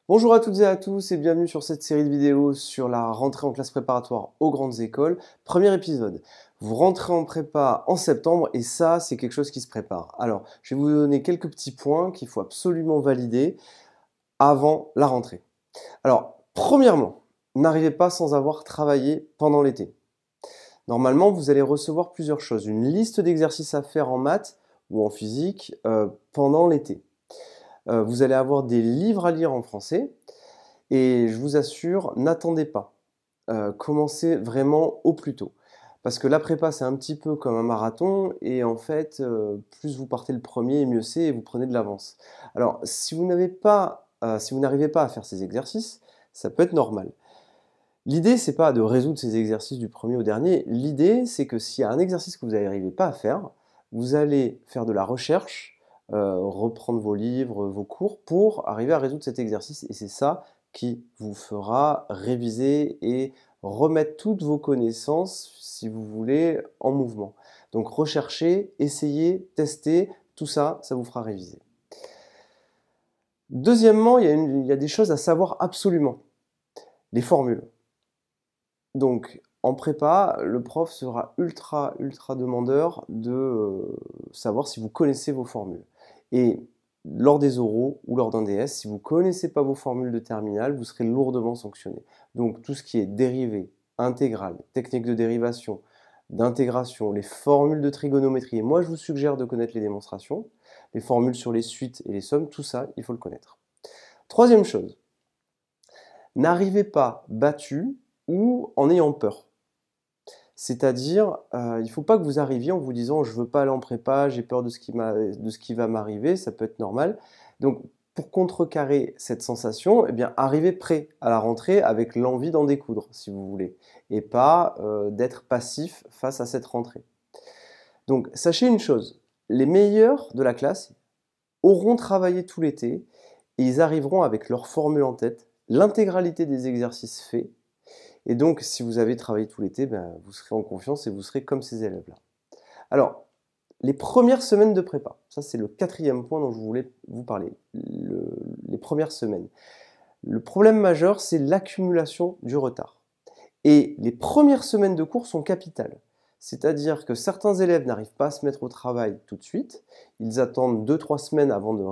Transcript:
Bonjour à toutes et à tous et bienvenue sur cette série de vidéos sur la rentrée en classe préparatoire aux grandes écoles. Premier épisode, vous rentrez en prépa en septembre et ça c'est quelque chose qui se prépare. Alors je vais vous donner quelques petits points qu'il faut absolument valider avant la rentrée. Alors premièrement, n'arrivez pas sans avoir travaillé pendant l'été. Normalement vous allez recevoir plusieurs choses, une liste d'exercices à faire en maths ou en physique pendant l'été. Vous allez avoir des livres à lire en français. Et je vous assure, n'attendez pas. Commencez vraiment au plus tôt. Parce que la prépa, c'est un petit peu comme un marathon, et en fait, plus vous partez le premier, mieux c'est, et vous prenez de l'avance. Alors, si vous n'arrivez pas à faire ces exercices, ça peut être normal. L'idée, c'est pas de résoudre ces exercices du premier au dernier. L'idée, c'est que s'il y a un exercice que vous n'arrivez pas à faire, vous allez faire de la recherche, reprendre vos livres, vos cours, pour arriver à résoudre cet exercice. Et c'est ça qui vous fera réviser et remettre toutes vos connaissances, si vous voulez, en mouvement. Donc recherchez, essayez, testez, tout ça, ça vous fera réviser. Deuxièmement, il y a des choses à savoir absolument. Les formules. Donc, en prépa, le prof sera ultra demandeur de savoir si vous connaissez vos formules. Et lors des oraux ou lors d'un DS, si vous ne connaissez pas vos formules de terminale, vous serez lourdement sanctionné. Donc, tout ce qui est dérivé, intégrale, technique de dérivation, d'intégration, les formules de trigonométrie, et moi je vous suggère de connaître les démonstrations, les formules sur les suites et les sommes, tout ça, il faut le connaître. Troisième chose, n'arrivez pas battu ou en ayant peur. C'est-à-dire, il ne faut pas que vous arriviez en vous disant je ne veux pas aller en prépa, j'ai peur de ce qui va m'arriver, ça peut être normal. Donc, pour contrecarrer cette sensation, eh bien, arrivez prêt à la rentrée avec l'envie d'en découdre, si vous voulez, et pas d'être passif face à cette rentrée. Donc, sachez une chose, les meilleurs de la classe auront travaillé tout l'été et ils arriveront avec leur formule en tête, l'intégralité des exercices faits. Et donc, si vous avez travaillé tout l'été, ben, vous serez en confiance et vous serez comme ces élèves-là. Alors, les premières semaines de prépa, ça c'est le quatrième point dont je voulais vous parler, les premières semaines. Le problème majeur, c'est l'accumulation du retard. Et les premières semaines de cours sont capitales. C'est-à-dire que certains élèves n'arrivent pas à se mettre au travail tout de suite, ils attendent 2-3 semaines avant de